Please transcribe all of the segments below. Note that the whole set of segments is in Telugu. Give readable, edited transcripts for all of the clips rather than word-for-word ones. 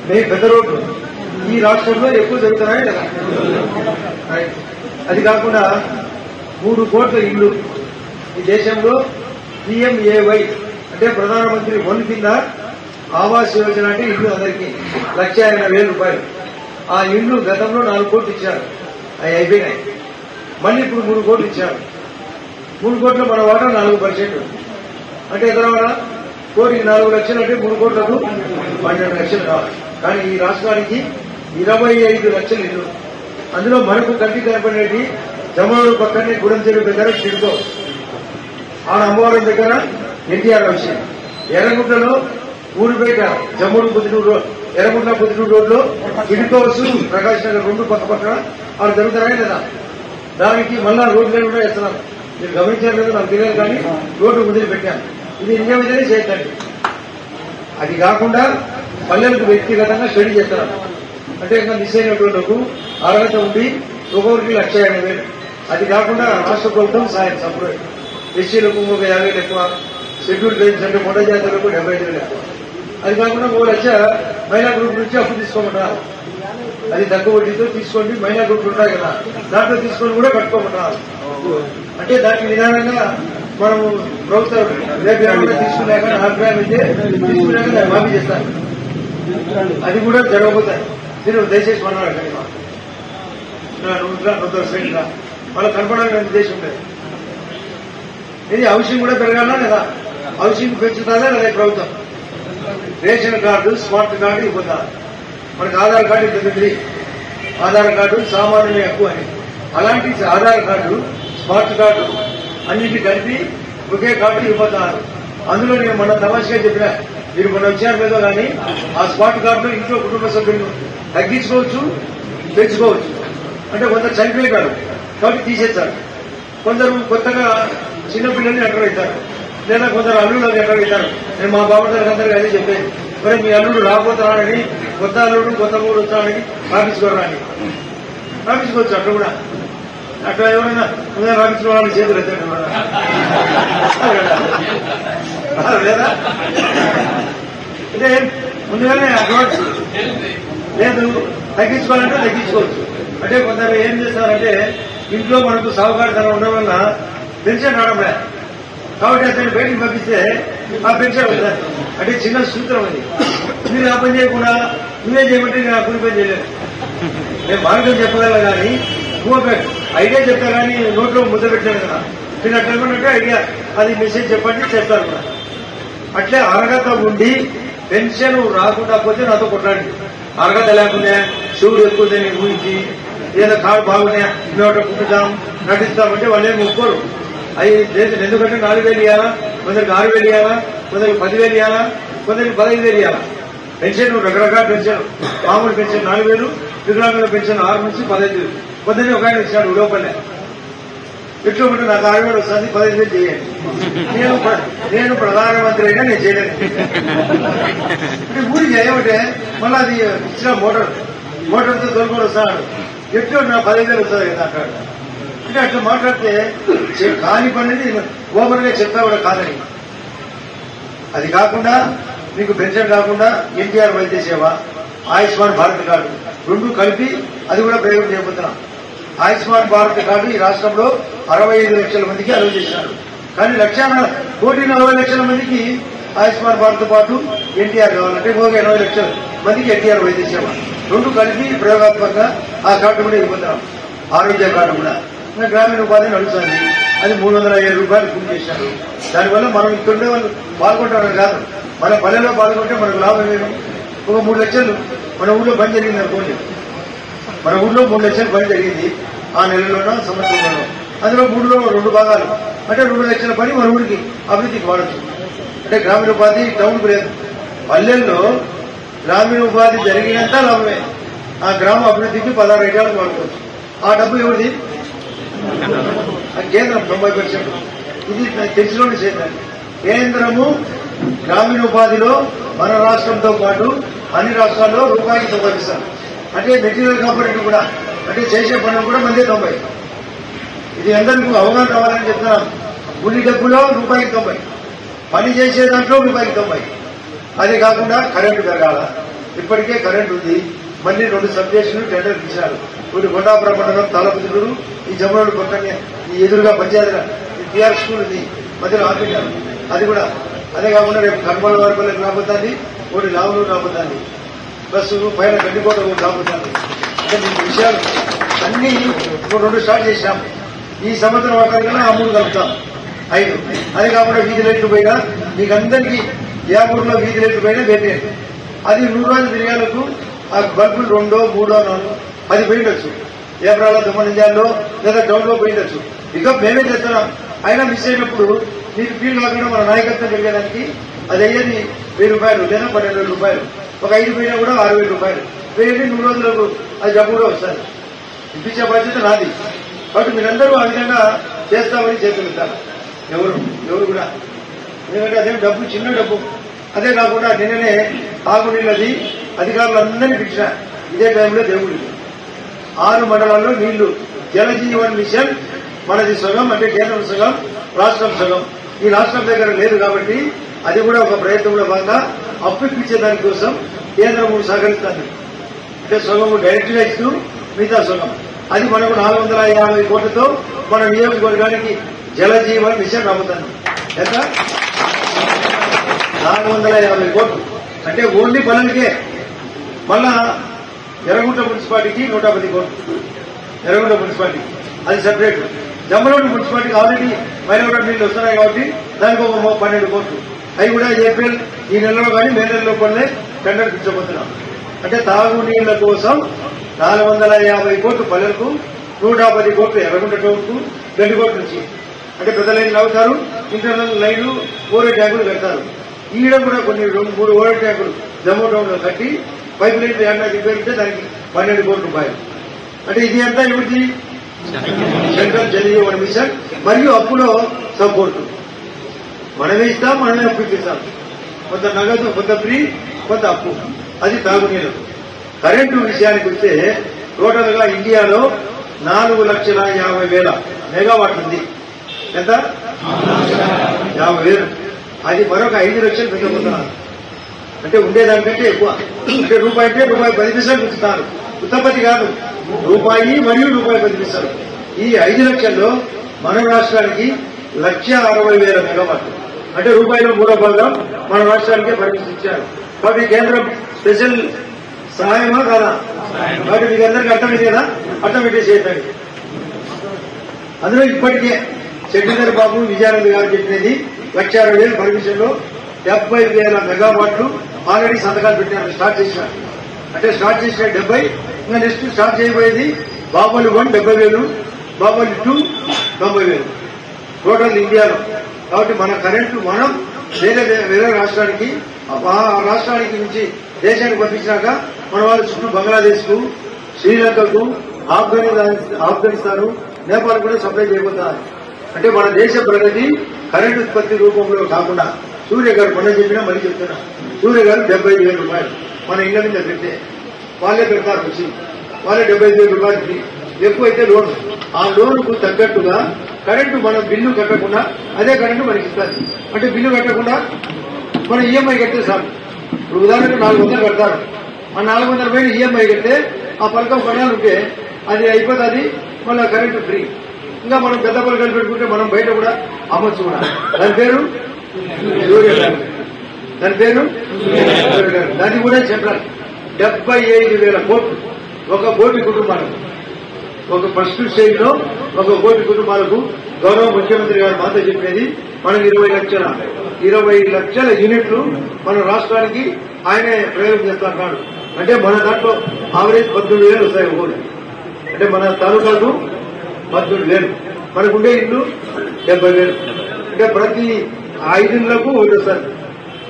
పెద్ద రోడ్లు ఈ రాష్ట్రంలో ఎక్కువ జరుగుతున్నాయి కదా. అది కాకుండా 3 కోట్ల ఇళ్లు ఈ దేశంలో PMAY అంటే ప్రధానమంత్రి 1 కింద ఆవాస్ యోజన అంటే ఇల్లు అందరికీ 1,80,000 రూపాయలు. ఆ ఇల్లు గతంలో 4 కోట్లు ఇచ్చారు, అవి అయిపోయినాయి. మళ్ళీ ఇప్పుడు 3 కోట్లు ఇచ్చారు. 3 కోట్ల మన వాటా 4%. అంటే ఎంత రావాలా? కోటికి 4 లక్షలు అంటే 3 కోట్లకు 12 లక్షలు కావాలి. కానీ ఈ రాష్ట్రానికి 25 లక్షలు ఇల్లు. అందులో మనకు కంటికి కనపడేది జమూరు పక్కనే గుడంచెరువు దగ్గర తిరుగో, ఆడ అమ్మవారం దగ్గర ఎన్టీఆర్ విషయం, ఎర్రగుంటలో ఊరుపేట జమ్మూరు పుదునూరు రోడ్, ఎర్రగుంట పుదునూరు రోడ్లో కిడికోస్ ప్రకాశ్ నగర్ 2 పక్క పక్కన ఆడ జరుగుతున్నాయి కదా. దానికి మళ్ళా రోడ్లు కూడా వేస్తున్నాను. మీరు గమనించారు కదా, నాకు తెలియదు కానీ రోడ్డు వదిలి పెట్టాను. ఇది నిజమైతేనే చేయండి. అది కాకుండా పల్లెలకు వ్యక్తిగతంగా స్టడీ చేస్తున్నాను. అంటే ఇంకా మిస్ అయినటువంటి అర్హత ఉండి ఒక్కొక్కరికి 1,80,000. అది కాకుండా రాష్ట్ర ప్రభుత్వం సాయం సంప్రదాయం ఎస్సీలకు 50,000 ఎక్కువ, షెడ్యూల్ ట్రైబ్స్ అంటే కొండ జాతరకు 75,000 ఎక్కువ. అది కాకుండా 1 లక్ష మహిళా గ్రూప్ నుంచి అప్పు తీసుకోమంటారు. అది తక్కువ వడ్డీతో తీసుకోండి, మహిళా గ్రూప్ ఉంటాయి కదా దాంట్లో తీసుకొని కూడా కట్టుకోమంటారు. అంటే దానికి విధానంగా మనం ప్రభుత్వం రేపు తీసుకున్నాక అభిప్రాయం అయితే తీసుకున్నాక దాన్ని మాఫీ చేస్తారు. అది కూడా జరగబోతాయి. మీరు దయచేసి మన్నాడు కానీ వాళ్ళకి కనపడాలని ఉద్దేశం ఉంటుంది. ఇది హౌసింగ్ కూడా పెరగాలా లేదా? హౌసింగ్ పెంచుతారా లేదా ప్రభుత్వం? రేషన్ కార్డు, స్మార్ట్ కార్డు ఇవ్వతారు. మనకు ఆధార్ కార్డు ఇస్తుంది. ఆధార్ కార్డు సామాన్యుల హక్కు అని. అలాంటి ఆధార్ కార్డు, స్మార్ట్ కార్డు అన్నింటి కలిపి ఒకే కార్డు ఇవ్వతారు. అందులో నేను మొన్న తమాషగా చెప్పిన, మీరు మొన్న వచ్చారు లేదో కానీ ఆ స్మార్ట్ కార్డులో ఇంట్లో కుటుంబ సభ్యులను తగ్గించుకోవచ్చు, పెంచుకోవచ్చు. అంటే కొంత చనిపోయారు కాబట్టి తీసేస్తారు. కొందరు కొత్తగా చిన్నపిల్లల్ని ఎంటర్ అవుతారు, లేదా కొందరు అల్లుళ్ళని ఎంటర్ అవుతారు. నేను మా బాబుగారికి అందరికీ అదే చెప్పేది, మరి మీ అల్లుడు రాబోతున్నాడని, కొత్త అల్లుడు కొత్త మూడు వస్తాడని రాపించుకోవడానికి రాపించుకోవచ్చు. అట్లా కూడా అట్లా ఎవరైనా ముందు రాపించిన వాళ్ళని చేతులు ఎత్తాడు లేదా? అంటే ముందుగానే అడ్వాన్స్ లేదు, తగ్గించుకోవాలంటే తగ్గించుకోవచ్చు. అంటే కొందరు ఏం చేస్తారంటే ఇంట్లో మనకు సహకారతనం ఉండడం వల్ల పెన్షన్ రావడం కాబట్టి అతన్ని బయటికి పంపిస్తే ఆ పెన్షన్ వస్తుంది. అంటే చిన్న సూత్రం అది. మీరు ఆ పని చేయకుండా నువ్వే చేయమంటే నేను ఆ కూలి పని చేయలేదు. నేను మార్గం చెప్పగలను కానీ ఐడియా చెప్తా కానీ నోట్లో ముద్ద పెట్టాను కదా. మీరు అట్లా ఏమన్నట్టే ఐడియా అది మెసేజ్ చెప్పండి చేస్తారు కూడా. అట్లే అర్హత ఉండి పెన్షన్ రాకుండా పోతే నాతో కొట్లాడి, అర్హత లేకుండా శివుడు ఎక్కువదని ఊహించి ఏదో కాడు బాగున్నాయా మేము కుట్టుతాం నటిస్తామంటే వాళ్ళు ఏమి ఒప్పుకోరు. అవి ఎందుకంటే 4,000 ఇవ్వాలా, కొందరికి 6,000 ఇవ్వాలా, కొందరికి 10,000 ఇవ్వాలా, కొందరికి 15,000 ఇవ్వాలా. పెన్షన్ రకరకాల పెన్షన్, మామూలు పెన్షన్ 4,000, వికలాంగుల పెన్షన్ 6 నుంచి 15,000. పొద్దున్నే ఒక ఆయన ఇచ్చాడు లోపలే, ఎట్లా ఉంటే నాకు 6,000 వస్తుంది, 15,000 చేయండి. నేను ప్రధానమంత్రి అయినా నేను చేయలేదు. అంటే ఊరికి చేయమంటే మళ్ళీ అది ఇచ్చిన మోటార్తో తోలుకొని వస్తాడు, ఎట్లా నా 15,000 వస్తుంది కదా అంటాడు. అంటే అట్లా మాట్లాడితే కాని పనిది ఓపెన్ గా చెప్తా కూడా కాదని. అది కాకుండా మీకు పెన్షన్ కాకుండా ఎన్టీఆర్ వైద్య సేవ, ఆయుష్మాన్ భారత్ కార్డు 2 కలిపి అది కూడా ప్రయోగం చేయబోతున్నాం. ఆయుష్మాన్ భారత్ కార్డు ఈ రాష్ట్రంలో 65 లక్షల మందికి అలౌ చేశారు. కానీ 1,40,00,000 మందికి ఆయుష్మాన్ భారత్ పాటు ఎన్టీఆర్ కావాలంటే 80 లక్షల మందికి ఎన్టీఆర్ వైద్య సేవ 2 కలిపి ప్రయోగాత్మకంగా ఆ కార్డు కూడా ఇవ్వబోతున్నాం. ఆరోగ్య కార్డు కూడా గ్రామీణ ఉపాధి నడుస్తుంది. అది 307 రూపాయలు పూర్తి చేశారు. దానివల్ల మనం ఇక్కడ వాళ్ళు పాల్గొంటామని కాదు, మన పల్లెలో పాల్గొంటే మనకు లాభం లేదు. ఒక 3 లక్షలు మన ఊళ్ళో పని జరిగింది అనుకోండి, మన ఊళ్ళో 3 లక్షలు పని జరిగింది ఆ నెలలోనో సంవత్సరంలోనో. అందులో 3లో 2 భాగాలు అంటే 2 లక్షల పని మన ఊరికి అభివృద్ధికి వాడచ్చు. అంటే గ్రామీణ ఉపాధి టౌన్కు లేదు, పల్లెల్లో గ్రామీణ ఉపాధి జరిగినంత లాభమే. ఆ గ్రామ అభివృద్ధికి 16 ఎకరాలకు వాడుకోవచ్చు. ఆ డబ్బు ఎవరిది? కేంద్రం 90%. ఇది తెలిసిలోని చేద్దాం. కేంద్రము గ్రామీణ ఉపాధిలో మన రాష్ట్రంతో పాటు అన్ని రాష్ట్రాల్లో రూపాయికి 90%. అంటే మెటీరియల్ కాంపోనెంట్ కూడా, అంటే చేసే పనులు కూడా మందే 90. ఇది అందరికీ అవగాహన కావాలని చెప్తున్నాం. ఉల్లి డబ్బులో రూపాయికి 90, పని చేసే దాంట్లో రూపాయికి 90. అదే కాకుండా కరెంటు పెరగాల, ఇప్పటికే కరెంట్ ఉంది. మళ్ళీ 2 సబ్స్టేషన్లు టెండర్ ఇచ్చారు. ఒకటి కొండాపురం మండలం తాళపుదురు, ఈ జమ్మరోడ్ పక్కనే ఈ ఎదురుగా పంచాయతీ టీఆర్ స్కూల్ ఉంది, మధ్యలో ఆపినారు. అది కూడా అదే కాకుండా రేపు కర్మల వరపల్లికి రాబోతుంది, ఒకటి లావులు రాబోతుంది, బస్సు పైన గడ్డికోట రాబోతుంది. అంటే మీకు విషయాలు అన్ని 2 స్టార్ట్ చేశాం. ఈ సంవత్సరం వాటాలు ఆ 3 కలుపుతాం 5. అది కాకుండా వీధి లైట్లు పోయినా మీకు అందరికీ ఏ ఊర్లో వీధి లైట్లు పోయినా పెట్టే అది 100 రోజుల తిరిగాలకు ఆ బల్బులు 2, 3, 4 అది పోయిండొచ్చు. ఏప్రాలో దుమ్మనింజాల్లో లేదా టౌన్ లో పోయిండొచ్చు. ఇక మేమే చేస్తున్నాం. అయినా మిస్ అయినప్పుడు మీకు ఫీల్ కాకుండా మన నాయకత్వం జరిగేదానికి అది అయ్యేది 1000 రూపాయలు లేదా 12,000 రూపాయలు. ఒక 5 పోయినా కూడా 6,000 రూపాయలు వేయండి. 100 రోజులకు అది డబ్బు కూడా వస్తుంది. ఇప్పించే బాధ్యత నాది. కాబట్టి మీరందరూ ఆ విధంగా చేస్తామని చేతులుతారు. ఎవరు కూడా. ఎందుకంటే అదే డబ్బు చిన్న డబ్బు. అదే కాకుండా నిన్ననే తాగునీళ్ళది అధికారులందరినీ పిలిచిన ఇదే టైంలో దేవుడు 6 మండలాల్లో నీళ్లు జలజీవన్ మిషన్ మనది సగం, అంటే కేంద్రం సగం, రాష్ట్రం సగం. ఈ రాష్ట్రం దగ్గర లేదు కాబట్టి అది కూడా ఒక ప్రయత్నంలో భాగంగా అప్పు ఇప్పించే దానికోసం కేంద్రం సహకరిస్తుంది. అంటే సగం డైరెక్ట్ గా ఇస్తూ మిగతా సగం అది మనకు 450 కోట్లతో మన నియోజకవర్గానికి జలజీవన్ మిషన్ రాబోతుంది. ఎంత 450 కోట్లు అంటే ఓన్లీ పనులకే. మళ్ళా ఎర్రగుంట మున్సిపాలిటీకి 110 కోట్లు. ఎర్రగుంట మున్సిపాలిటీ అది సెపరేట్. జమ్మరోడ్ మున్సిపాలిటీకి ఆల్రెడీ మైలవరం నీళ్లు వస్తున్నాయి కాబట్టి దానికి ఒక 12 కోట్లు. అవి కూడా ఏప్రిల్ ఈ నెలలో కానీ మే నెలలో పనులే టెండర్ పిచ్చబోతున్నాం. అంటే తాగునీళ్ల కోసం 450 కోట్లు పల్లెలకు, 110 కోట్లు ఎర్రగుంట టౌన్కు, 2 కోట్ల నుంచి. అంటే పెద్ద లైన్లు అవుతారు, ఇంటర్నల్ లైన్లు 4 ట్యాంకులు కడతారు. ఈడ కూడా కొన్ని 2-3 ఓవర్ ట్యాంకులు జమ్మూ టౌన్ లో కట్టి పైప్ లైన్ ఏమన్నా రిపేరిస్తే దానికి 12 కోట్ల రూపాయలు. అంటే ఇది అంతా ఎవరిది? Central Jal Jeevan mission. మరియు అప్పులో సపోర్టు మనమే ఇస్తాం, మనమే అప్పు ఇప్పిస్తాం. కొంత నగదు, కొంత ఫ్రీ, కొంత అప్పు. అది తాగునీరు. కరెంటు విషయానికి వస్తే టోటల్ గా ఇండియాలో 4,50,000 మెగావాట్ ఉంది. ఎంత? 50,000. అది మరొక 5 లక్షలు పెంచబోతున్నారు. అంటే ఉండేదానికంటే ఎక్కువ. అంటే రూపాయి అంటే ₹1.10 పెంచుతారు. ఉత్తపత్తి కాదు, రూపాయి మరియు ₹1.10. ఈ 5 లక్షల్లో మన రాష్ట్రానికి 1,60,000 మెగావాట్లు. అంటే రూపాయలో 3వ భాగం మన రాష్ట్రానికే పరిమితించారు. కాబట్టి కేంద్రం స్పెషల్ సహాయమా కాదా? కాబట్టి మీకు అందరికీ అర్థమైంది కదా? ఆటోమేటిక్ చేయండి. అందులో ఇప్పటికే చెట్టిదర్ బాబు విజయానంద్ గారు చెప్పినది 1,60,000 పర్మిషన్ లో 70,000 మెగావాట్లు ఆల్రెడీ సంతకాలు పెట్టారు. స్టార్ట్ చేసినారు. అంటే స్టార్ట్ చేసిన 70, ఇంకా నెక్స్ట్ స్టార్ట్ చేయబోయేది బాబులు 1 70,000, బాబులు 2 90,000 టోటల్ ఇండియాలో. కాబట్టి మన కరెంటు మనం వేరే రాష్ట్రానికి, ఆ రాష్ట్రానికి నుంచి దేశానికి పంపించినాక మన వాళ్ళు చుట్టూ బంగ్లాదేశ్ కు, శ్రీలంకకు, ఆఫ్ఘనిస్తాన్, నేపాల్ కూడా సప్లై చేయబోతున్నారు. అంటే మన దేశ ప్రగతి కరెంటు ఉత్పత్తి రూపంలో కాకుండా సూర్య గారు మొన్న చెప్పినా మళ్ళీ చెప్తున్నా, సూర్య గారు 75,000 రూపాయలు మన ఇళ్ల మీద పెడితే వాళ్ళే పెడతారు. వచ్చి వాళ్ళే 75,000 రూపాయలు ఫ్రీ. ఎక్కువైతే లోన్, ఆ లోన్కు తగ్గట్టుగా కరెంటు మనం బిల్లు కట్టకుండా అదే కరెంటు మనకి ఇస్తారు. అంటే బిల్లు కట్టకుండా మనం ఈఎంఐ కడితే సార్, ఇప్పుడు ఉదాహరణకు 400 కడతారు. ఆ 400 పైన ఈఎంఐ కడితే ఆ పథకం కొనాలంటే అది అయిపోతుంది. మళ్ళీ కరెంటు ఫ్రీ. ఇంకా మనం పెద్ద పలకలు పెట్టుకుంటే మనం బయట కూడా అమ్మొచ్చు కూడా. దాని పేరు సూర్య గారు. దాన్ని కూడా చెప్పాలి. 75,000 కోట్లు 1 కోటి కుటుంబాలకు. ఒక ఫస్ట్ స్టేజ్ లో 1 కోటి కుటుంబాలకు గౌరవ ముఖ్యమంత్రి గారు మాతో చెప్పేది మనకు 20 లక్షల యూనిట్లు మన రాష్ట్రానికి ఆయనే ప్రయోగం చేస్తున్నాడు. అంటే మన దాంట్లో ఆవరేజ్ 18,000 వస్తాయి ఒకటి. అంటే మన తాలూకాకు 18,000, మనకుండే ఇల్లు 70,000. అంటే ప్రతి 5 ఇళ్లకు ఒకటి వస్తారు.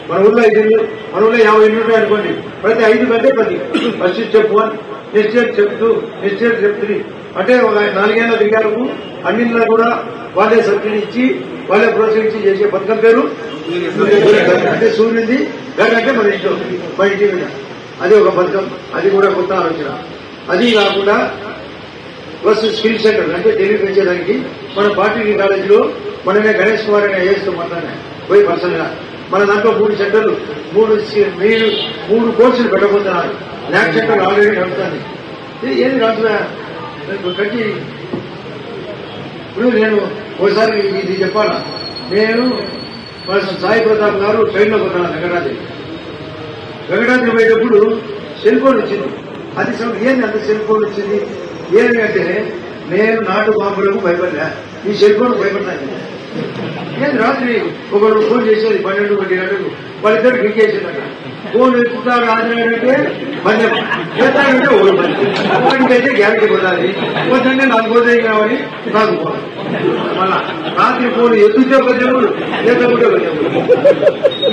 మన ఊళ్ళో 5 ఇల్లు, మన ఊళ్ళో 50 ఇల్లు ఉంటాయి అనుకోండి. ప్రతి 5 కంటే 10. First step 1, next step 2, next step 3. అంటే 4 ఏళ్ల దిగాలకు అన్నింటిలో కూడా వాళ్ళే సబ్సిడీ ఇచ్చి, వాళ్ళే ప్రోత్సహించి చేసే పథకం పేరు అంటే సూర్యుడి గడ్. అంటే మన ఇంటి మీద అది ఒక పథకం. అది కూడా కొత్త ఆలోచన. అది కాకుండా ప్లస్ స్కిల్ సెంటర్ అంటే తెలివి పెంచేదానికి మన పార్టీ కాలేజీలో మనమే గణేష్ కుమార్ అనే ఏఎస్తో మాట్లాడినా పోయి పర్సనల్ గా మన దాంట్లో 3 సెంటర్లు 3 కోర్సులు పెట్టబోతున్నారు. ల్యాబ్ సెంటర్ ఆల్రెడీ నడుస్తుంది. ఏది రాజుగా కట్టి ఇప్పుడు నేను ఒకసారి ఇది చెప్పాలా, నేను సాయి ప్రతాప్ గారు ట్రైన్లో పోతాను వెంకటాద్రి పోయేటప్పుడు సెల్ ఫోన్ వచ్చింది. అది ఏంది అంత సెల్ ఫోన్ వచ్చింది ఏమి అంటే నేను నాటు బాంబులకు భయపడ్డా, ఈ సెల్ ఫోన్ భయపడ్డాను. నేను రాత్రి ఒకరు ఫోన్ చేసేది 12 గంటలకు, వాళ్ళిద్దరు క్లిక్ చేసేదట. ఫోన్ ఎత్తుతారు ఆదినాడంటే మధ్య చేస్తాడంటే ఒకటికైతే గ్యారంటీ కొడాలి, పోతే నాకు పోతే కావాలి నాకు పోవాలి. మళ్ళా రాత్రి ఫోన్ ఎత్తుతే ఒక దేవుడు లేకపోతే ఒక దేవుడు.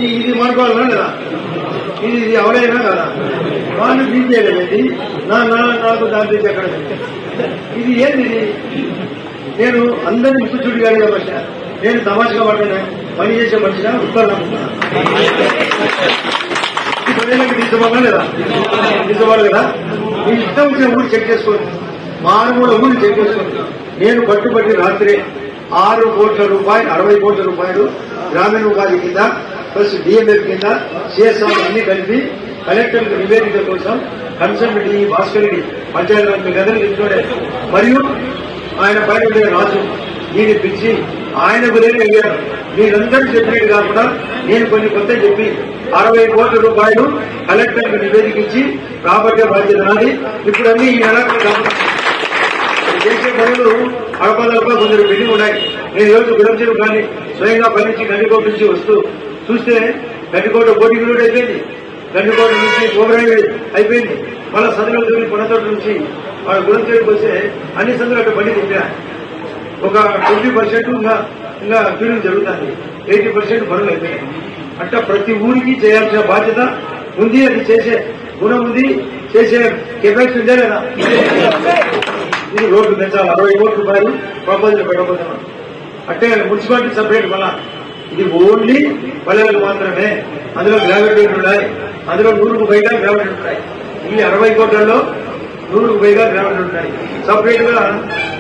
ఇది మనకోవాలన్నా కదా, ఇది అవలేనా కదా, వాళ్ళు బీజే కదండి నాకు దాంట్లో ఎక్కడ ఇది ఏంది. నేను అందరినీ ముక్కుచుడి గారిగా పట్టా, నేను తమాషగా పట్టాను, పని చేసే మనిషిగా ఉత్తరం తీసుకోవాలి లేదా, తీసుకోవాలి కదా. మీ ఇష్టం వచ్చిన ఊరు చెక్ చేసుకోండి, మారుమూల ఊరు చెక్ చేసుకోండి. నేను పట్టుబట్టి రాత్రి 6 కోట్ల రూపాయలు 60 కోట్ల రూపాయలు గ్రామీణ ఉపాధి కింద ప్లస్ డిఎంఎఫ్ కింద సిఎస్ఆర్ అన్ని కలిపి కలెక్టర్ నివేదిక కోసం కన్సర్న్ డి భాస్కర్ రెడ్డి పంచాయతీ గదులు ఇచ్చుకోడే మరియు ఆయన పైన ఉండే రాజు దీన్ని పిలిచి ఆయనకు నేను అడిగాను. మీరందరూ చెప్పినట్టు కాకుండా నేను కొన్ని కొత్త చెప్పి 60 కోట్ల రూపాయలు కలెక్టర్కు నివేదిక ఇచ్చి రాబట్టే బాధ్యత నాది. ఇప్పుడు అన్ని ఈ నెల చేసే పనులు అడపదడప కొందరు పెళ్లి ఉన్నాయి. నేను ఈరోజు గురంచెలు కానీ స్వయంగా పనిచి గండికోట నుంచి వస్తూ చూస్తే గండికోట బోటింగ్ రోడ్ అయిపోయింది, గండికోట నుంచి ఓవరాయి అయిపోయింది. మళ్ళా సందులో తిరిగి పొన్నతోట నుంచి వాళ్ళ గురంచెలకు వస్తే అన్ని సందులు అక్కడ బండి తిప్పా. ఒక 20% ఇంకా క్లీనింగ్ జరుగుతుంది, 80% పనులు అయిపోయాయి. అంటే ప్రతి ఊరికి చేయాల్సిన బాధ్యత ఉంది, అది చేసే గుణం ఉంది, చేసే కెపాసిటీ ఉందే లేదా. ఇది రోడ్లు పెంచాలి, 60 కోట్ల రూపాయలు ప్రపోజల్ పెట్టబోతున్నాం. అంటే మున్సిపాలిటీ సపరేట్ మళ్ళా ఇది ఓన్లీ పల్లెలకు మాత్రమే. అందులో గ్రావిటీలు ఉన్నాయి, అందులో 100కు పైగా గ్రావిటీలు ఉంటాయి. ఈ 60 కోట్లలో 100కు పైగా గ్రావిటీలు ఉంటాయి. సపరేట్ గా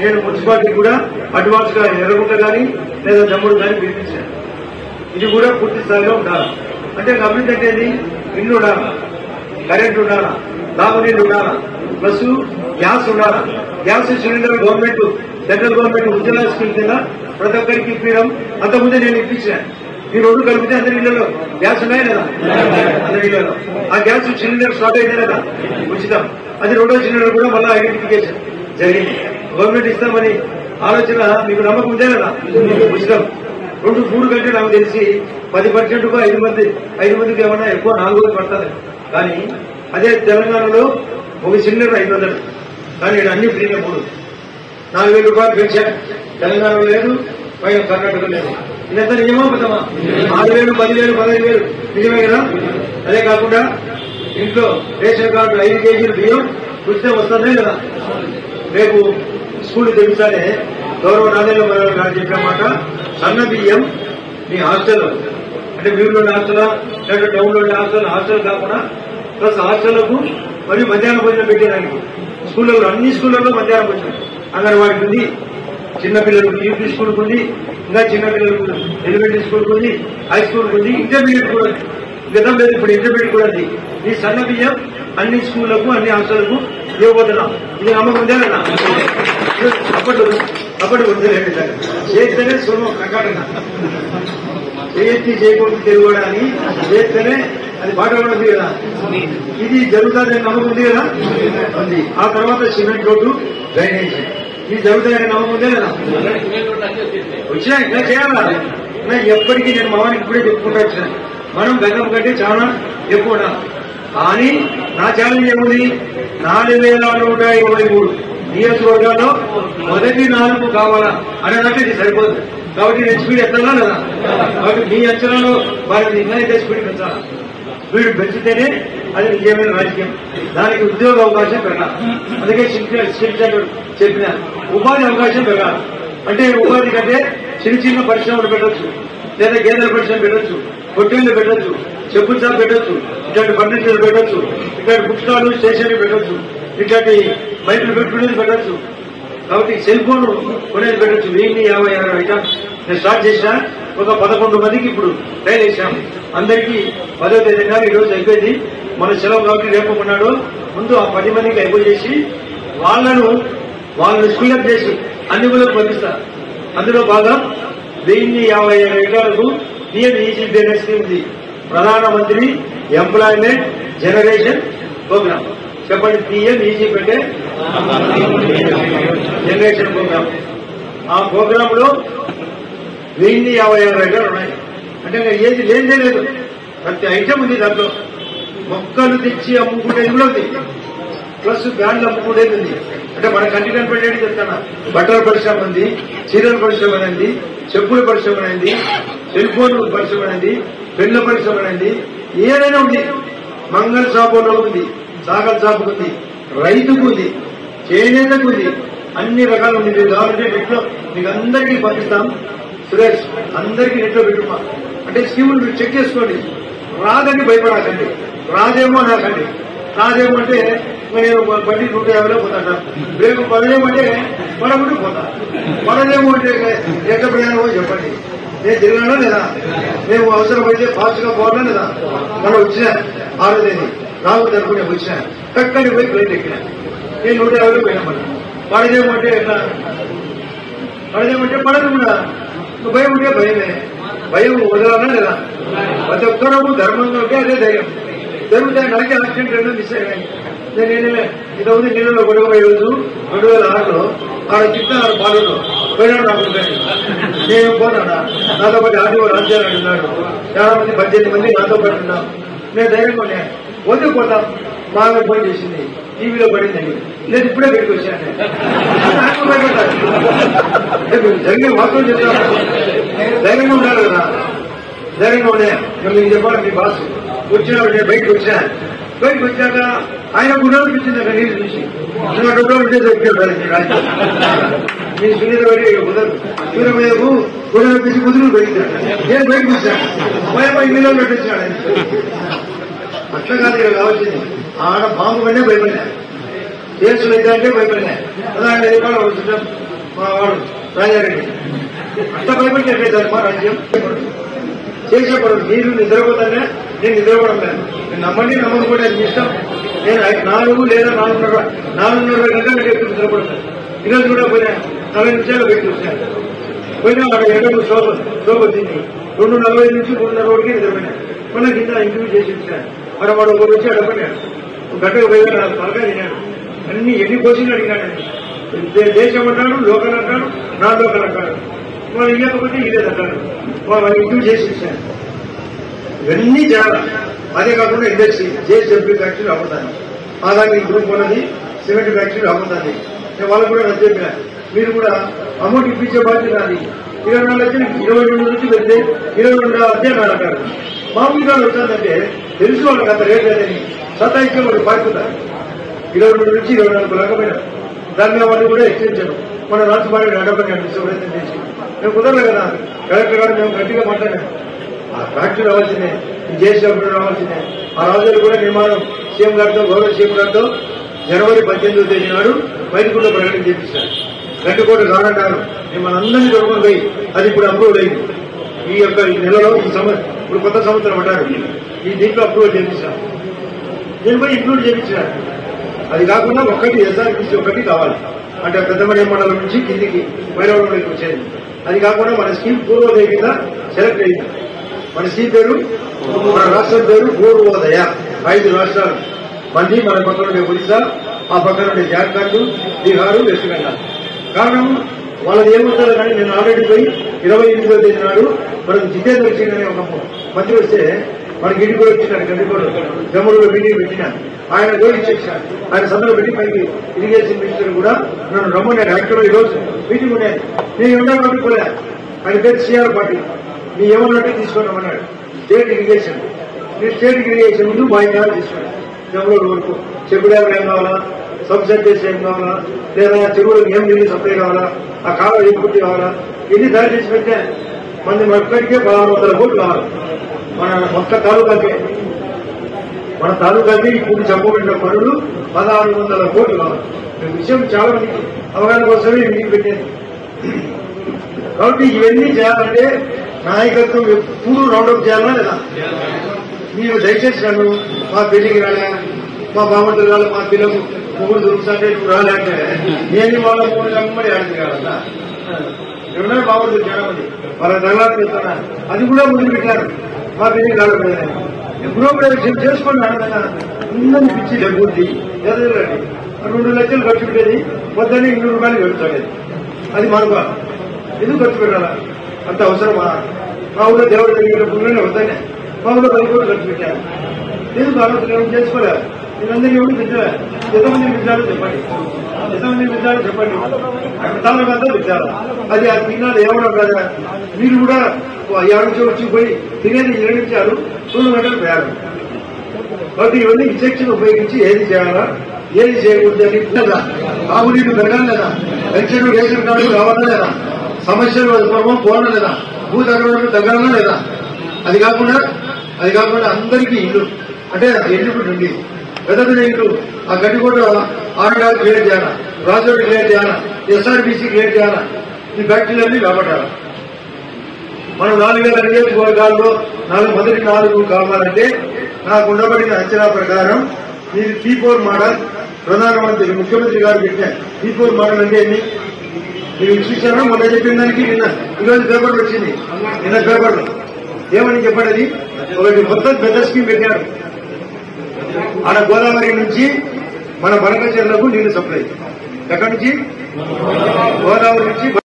నేను మున్సిపాలిటీ కూడా అడ్వాన్స్ గా ఎర్రగుంట కానీ లేదా జమ్ముడు కానీ పిలిపించాను. ఇది కూడా పూర్తి స్థాయిలో ఉండాలి. అంటే అభివృద్ధి అంటే ఇల్లు ఉండాలా, కరెంట్ ఉండాలా, తాగునీళ్ళు ఉండాలా, ప్లస్ గ్యాస్ ఉండాలా. Gas cylinder government central government Ujjwala scheme కింద ప్రతి ఒక్కరికి ఇప్పించడం అంతకుముందే నేను ఇప్పించాను. ఈ 2 కలిపితే అందరి ఇళ్లలో గ్యాస్ ఉన్నాయి లేదా, అందరి ఇళ్లలో ఆ గ్యాస్ సిలిండర్ స్టార్ట్ అయితే లేదా ఉచితం. అది 2వ సిలిండర్ కూడా మళ్ళీ ఐడెంటిఫికేషన్ జరిగింది. గవర్నమెంట్ ఇస్తామని ఆలోచన మీకు నమ్మకం ఉందే కదా, ఉచితం. 2-3 కంటే నాకు తెలిసి 10%కు 5 మందికి ఏమన్నా ఎక్కువ 4 రోజులు పడుతుంది. కానీ అదే తెలంగాణలో ఒక సిలిండర్ 500, కానీ ఇక్కడ అన్ని ఫ్రీగా 4,000 రూపాయలు పెంచారు. తెలంగాణలో లేదు, పైన కర్ణాటక లేదు. ఇదంతా నిజమా పోతామా? 6,000, 10,000, 15,000 నిజమే కదా. అదే కాకుండా ఇంట్లో రేషన్ కార్డు 5 కేజీలు బియ్యం ఉచితం వస్తుందే కదా. రేపు స్కూల్ తెప్పించాలే గౌరవ నాదేళ్ల గారు చెప్పిన మాట, సన్న బియ్యం మీ హాస్టల్ అంటే వీళ్ళు ఉండే హాస్టల్ లేదా టౌన్ లో ఉండే హాస్టల్ కాకుండా ప్లస్ హాస్టళ్లకు మరియు మధ్యాహ్నం భోజనం పెట్టేదానికి స్కూళ్ళలో అన్ని స్కూళ్లలో మధ్యాహ్నం భోజనం అంగన్వాడికి ఉంది, చిన్నపిల్లలకు యూపీ స్కూల్కి ఉంది, ఇంకా చిన్నపిల్లలకు ఎలిమెంటరీ స్కూల్కి ఉంది, హై స్కూల్కి ఉంది, ఇంటర్మీడియట్ కూడా ఉంది. గతం లేదు, ఇప్పుడు ఇంటర్మీడియట్ కూడా ఉంది. ఈ సన్న బియ్యం అన్ని స్కూళ్లకు అన్ని హాస్టళ్లకు ఇవ్వబోతున్నాం. ఇది నమ్మకం ఉందే కదా. అప్పటి వద్దులేండి సార్, చేస్తేనే సులభం కర్ణాటక చేయకూడదు తెలుగుడా అని చేస్తేనే అది బాట కూడా ఉంది కదా. ఇది జరుగుతుందని నమ్మకం ఉంది కదా ఉంది. ఆ తర్వాత సిమెంట్ రోడ్డు, డ్రైనేజ్ ఇది జరుగుతాయని నమ్మకం ఉందే కదా. వచ్చినా ఇంకా చేయాలా ఎప్పటికీ నేను మావానికి ఇప్పుడే చెప్పుకుంటా వచ్చిన మనం గతం కంటే చాలా ఎక్కువ ఉండాలి. కానీ నా ఛాలెంజ్ ఏముంది, 4,123 నియోజకవర్గాల్లో మొదటి 4 కావాలా అనేదంటే ఇది సరిపోదు. కాబట్టి నేను స్పీడ్ ఎత్తాలా లేదా. కాబట్టి మీ అంచనాలో వారికి ఇంకా స్పీడ్ పెంచాలా. స్పీడ్ పెంచితేనే అది నిజమైన రాజకీయం. దానికి ఉద్యోగ అవకాశం పెరగాలి. అందుకే స్కిల్ సెంటర్ చెప్పిన ఉపాధి అవకాశం పెరగాలి. అంటే ఉపాధి కంటే చిన్న పరిశ్రమలు పెట్టచ్చు, లేదా గేదెల పరిశ్రమ పెట్టచ్చు, పొట్టేళ్లు పెట్టచ్చు, చెప్పుల షాప్ పెట్టచ్చు, ఇట్లాంటి ఫర్నిచర్ పెట్టచ్చు, ఇట్లాంటి బుక్ స్టాల్ స్టేషనరీ పెట్టచ్చు, ఇట్లాంటి బైకులు పెట్టుకునేది పెట్టచ్చు. కాబట్టి సెల్ ఫోన్ కొనేది పెట్టచ్చు. 1056 ఐటమ్స్ నేను స్టార్ట్ చేసిన. ఒక 11 మందికి ఇప్పుడు ట్రైల్ వేసాము. అందరికీ 10వ తేదీ నాడు ఈ రోజు అయిపోయింది. మన సెలవు కాబట్టి రేపు ఉన్నాడు. ముందు ఆ 10 మందికి అయిపోయి చేసి వాళ్ళని స్కూలప్ చేసి అన్ని ఊళ్ళకు పంపిస్తారు. అందులో బాగా 1057 ఎకరాలకు పిఎం ఈజీ బిజినెస్ ఉంది. ప్రధానమంత్రి ఎంప్లాయ్మెంట్ జనరేషన్ ప్రోగ్రామ్. చెప్పండి, పిఎం ఈజీ పెట్టే జనరేషన్ ప్రోగ్రామ్. ఆ ప్రోగ్రామ్ లో 1057 ఎకరాలు ఉన్నాయి. అంటే ఏది లేదే లేదు, ప్రతి ఐటమ్ ఉంది దాంట్లో. మొక్కలు తెచ్చి అమ్ముకునేది కూడా ఉంది, ప్లస్ బ్యాండ్లు అమ్ముకునేది ఉంది. అంటే మన కంటి కనిపెట్టేది చెప్తాను. బట్టల పరిశ్రమ ఉంది, చీరల పరిశ్రమ అనేది, చెప్పుల పరిశ్రమ అనేది, సెల్ ఫోన్ పరిశ్రమ అనేది, పెళ్ల పరిశ్రమ అనేది, ఏదైనా ఉంది. మంగళ షాపులో ఉంది, సాగర్ షాపుకు ఉంది, రైతుకు ఉంది, చేనేతకు ఉంది, అన్ని రకాలు ఉంది. మీరు కావాలంటే నెట్లో మీకు అందరికీ పంపిస్తాం. సురేష్ అందరికీ నెట్లో పెట్టుమా. అంటే స్కీములు మీరు చెక్ చేసుకోండి. రాదని భయపడకండి. రాదేమో నాకండి. రాదేమో అంటే నేను బండి 150లో పోతాను. బ్రేక్ పడలేమంటే పడకుండా పోతా. పడలేము అంటే ఎక్కడ ప్రయాణమో చెప్పండి. నేను తిరగనా లేదా? మేము అవసరమైతే ఫాస్ట్ గా పోవాలా లేదా? మనం వచ్చినా 6వ తేదీ రాహుల్ తరపున వచ్చినా చక్కని పోయి ప్లేట్ ఎక్కినా. నేను 150లో పోయినా. మనం పడలేమంటే ఎట్లా? పడలేమంటే పడదు కూడా. భయం ఉంటే భయమే. భయం వదలాలా లేదా? ప్రతి ఒక్కరూ ధర్మంగా ఉంటే అదే ధైర్యం. జరుగుతాయి. నాకే యాక్సిడెంట్ 2 మిస్ అయ్యాయి. నేను ఇంతకుముందు నీళ్ళలో గొడవ 2006లో ఆడ చిన్న పాలలో పోయినాడు. నాకు నేను పోతాడా? నాతో పాటు ఆర్టీఓ రాజ్యాలు ఉన్నాడు. చాలా మంది 18 మంది నాతో పాటు ఉన్నాం. నేను ధైర్యంగా ఉన్నాను. వద్దు పోతాం. బాగా ఫోన్ చేసింది, టీవీలో పడిందని. నేను ఇప్పుడే బయటకు వచ్చాను. జరిగిన వాస్తవం చెప్తాను. ధైర్యంగా ఉండాలి కదా. ధైర్యంగా ఉన్నాయా? మీకు చెప్పాలి. మీ బాస్ వచ్చినప్పుడు నేను బయటకు వచ్చాను. బయటకు వచ్చాక ఆయన గుణాలనిపించింది అక్కడ నీళ్ళు చూసి. ఉంటే చెప్పాడు మీ సునీత బయట కుదరదు. సూర్యమయ్యకు గుణాలనిపించి కుదురు బయటాడు. నేను బయటకు వచ్చాను. భయపై నీళ్ళు పెట్టించాడు. అట్లా కాదు ఇక్కడ కావాల్సింది. ఆడ బాంబు కంటే భయపడినా, కేసులు అయితే అంటే భయపడినా. ఉదాహరణ చెప్పాలి. మా వాడు రాజారెడ్డి అట్లా భయపడి ఎట్లయితే మా రాజ్యం చేసేపడదు. మీరు నిద్రపోతానే నేను నిద్రపోవడం లేదు. నేను నమ్మండి నమ్మకపోతే అది ఇష్టం. నేను 4 లేదా 4:30 గంటలకు ఎక్కువ నిద్రపడతాను. ఈరోజు కూడా పోయినా 40 నిమిషాలు పెట్టి చూసాను. పోయినా అక్కడ ఎక్కడో శోభ వచ్చింది. 2:40 నుంచి 2:30 నిద్రపోయినా. మళ్ళీ కింద ఇంటర్వ్యూ చేసి వచ్చాను. మరి వాడు ఒకరు వచ్చి అడగపోయాడు. గంటకు పోయినా త్వరగా తిన్నాడు. అన్ని ఎన్ని క్వశ్చన్లు అడిగాడండి. దేశం అంటాడు, లోకల్ అంటాడు, నాన్ లోకల్ అంటాడు. వాళ్ళు ఇవ్వకపోతే ఇదే అంటాడు. వాళ్ళు ఇంటర్వ్యూ చేసి వచ్చాను. ఇవన్నీ చేయాలి. అదే కాకుండా ఇండస్ట్రీ జేఎస్డబ్ల్యూ ఫ్యాక్టరీ అమ్ముతాను. అలాగే గ్రూప్ ఉన్నది, సిమెంట్ ఫ్యాక్టరీ అమ్ముతుంది. నేను వాళ్ళకు కూడా రద్దు చెప్పిన. మీరు కూడా అమౌంట్ ఇప్పించే బాధ్యత నాది. 24 లక్షలు 22 నుంచి వెళ్తే 22 అదే నాడు అంటారు. మామూలుగా వచ్చిందంటే తెలుసు వాళ్ళకి అంత రేట్ లేదని సతాయిస్తే వాళ్ళు పారిపోతారు. 22 నుంచి 24 రకమైన దాన్ని వాళ్ళు కూడా ఎక్స్టెన్షన్ మన రాష్ట్రపాటి అడ్డపడి అనిపిస్తే ప్రయత్నం చేసి మేము కుదరలే కదా. కలెక్టర్ గారు మేము గట్టిగా మాట్లాడాము. ఆ ఫ్యాక్టరీ రావాల్సిందే, జేఎస్డబ్ల్యూ రావాల్సిందే. ఆ రాజులు కూడా నిర్మాణం సీఎం గారితో, గౌరవ సీఎం గారితో జనవరి 18వ తేదీ నాడు మైదుగుండ ప్రకటన చేపిస్తారు. 2 కోట్లు కాదంటారు. మేము మనందరినీ దొరుకుని పోయి అది ఇప్పుడు అప్రూవల్ అయింది. ఈ యొక్క నెలలో ఇప్పుడు కొత్త సంవత్సరం అంటారు. ఈ దీంట్లో అప్రూవల్ చేపించారు. నేను పోయి ఇంక్లూడ్ చేయించినారు. అది కాకుండా ఒక్కటి ఎస్ఆర్పిసి ఒకటి కావాలి. అంటే పెద్దమనే మండలం నుంచి కిందికి వైరవరంలోకి వచ్చేది. అది కాకుండా మన స్కీమ్ పూర్వోదయ కింద సెలెక్ట్ అయింది. మన స్కీమ్ పేరు, మన రాష్ట్రం పేరు పూర్వోదయ. 5 రాష్ట్రాలు మంది. మన పక్కన ఉండే ఒడిశా, ఆ పక్కన ఉండే జార్ఖండ్, బీహారు, వెస్ట్ బెంగాల్. కారణం వాళ్ళది ఏమవుతారో కానీ నేను ఆల్రెడీ పోయి 28వ తేదీ నాడు మనకు జితేంద్ర సింగ్ అనే ఒక మంత్రి వస్తే మనకి ఇంటికి కూడా వచ్చినాడు. గండికోడు జమ్మూరులో మీటింగ్ పెట్టినా ఆయన గోల్ ఇచ్చేసాడు. ఆయన సందర్భం పెట్టి పైకి ఇరిగేషన్ మినిస్టర్ కూడా నన్ను రమ్మన్నాడు. యాక్చువల్గా ఈరోజు మీటింగ్ ఉన్నాయి. నేను ఉండాలి కాబట్టి పోలే. ఆయన పేరు సిఆర్ పాటిల్. నీ ఏమన్నట్టు తీసుకున్నామన్నాడు. State irrigation. నేను స్టేట్ ఇరిగేషన్ ముందు మా ఇంటి తీసుకున్నాను. జమ్మూరు వరకు చెక్ డ్యామ్లు ఏం కావాలా, సబ్ సెంటర్స్ ఏం కావాలా, లేదా చెరువులకు ఏం నీళ్ళు సప్లై కావాలా, ఆ కాలువ ఏం పుట్టి కావాలా, ఎన్ని తయారు చేసి పెట్టా. మన ఒక్కడికే 1600 కోట్లు కావాలి. మన మొత్తం తాలూకాకే ఇప్పుడు చెప్పబడిన పనులు 1600 కోట్లు కావాలి. విషయం చాలా మందికి అవగాహన కోసమే మీటింగ్ పెట్టేది. కాబట్టి ఇవన్నీ చేయాలంటే నాయకత్వం ఎప్పుడు రౌండప్ చేయాలా లేదా? మీరు దయచేసి నన్ను మా పెళ్లికి రాలే, మా బామంతులు రాలే, మా పిల్లలు మూడు దొరుకుతుంటే నువ్వు రాలే అంటే నేను వాళ్ళ మూడు కమ్మడి ఆడింది కాదన్నా. ఎవరైనా బాగుంటుంది చాలా మంది వాళ్ళ నగరాలు చెప్తానా, అది కూడా ముందు పెట్టారు. మా పెళ్లికి రాలేదు గృహప్రవేశం చేసుకోండి ఆనందంగా ఉందని పిచ్చి డబ్బుంది ఎదగలండి. 2 లక్షలు ఖర్చు పెట్టేది పొద్దున్నే 200 రూపాయలు పెడతాడు. అది మనకు ఎందుకు ఖర్చు పెట్టాలా? అంత అవసరమా? మా ఊళ్ళో దేవుడు జరిగినప్పుడు వద్దనే మా ఊళ్ళో 10 కోట్లు ఖర్చు పెట్టారు. ఎందుకు ఆలోచన చేసుకోలేదు? మీరందరికీ ఎవరు పెట్టారా? ఎంతమంది పెట్టారో చెప్పండి, ఎంతమంది పెట్టారో చెప్పండి. ప్రధానంగా పెట్టారు. అది ఆ తిన్నాడు ఏమడం కదా. మీరు కూడా 7 నుంచి వచ్చి పోయి తినేది 7 నిమిషాలు 2 గంటలు పోయారు. కాబట్టి ఇవన్నీ విచక్షణ ఉపయోగించి ఏది చేయాలా ఏది చేయకూడదు అని లేదా? తాగునీరు పెరగాలి లేదా? పెన్షన్ రేషన్ కార్డు కావాలా లేదా? సమస్యలు పోవడం లేదా? భూతగరం తగ్గాలా లేదా? అది కాకుండా అందరికీ ఇల్లు అంటే ఇల్లు ఉండి పెద్దది ఇల్లు ఆ గడ్డికోట ఆర్డర్ క్రియేట్ చేయాలా, రాజోడు క్రియేట్ చేయాలా, ఎస్ఆర్బీసీ క్రియేట్ చేయాలా. ఈ ఫ్యాక్టరీలన్నీ కాపాడాలి. మనం 4000 నియోజకవర్గాల్లో 4 కావాలంటే నాకు ఉండబడిన అంచనా ప్రకారం మీరు T4 మోడల్ ప్రధానమంత్రి ముఖ్యమంత్రి గారు పెట్టారు. T4 మోడల్ అంటే ఏంటి మీరు చూసారా? మొన్న చెప్పిన దానికి ఈరోజు పేపర్లు వచ్చింది. నిన్న పేపర్లు ఏమని చెప్పండి? ఒకటి మొత్తం పెద్ద స్కీమ్ పెట్టారు. ఆడ గోదావరి నుంచి మన బనకచెర్లకు నీళ్లు సప్లై. ఎక్కడి నుంచి? గోదావరి నుంచి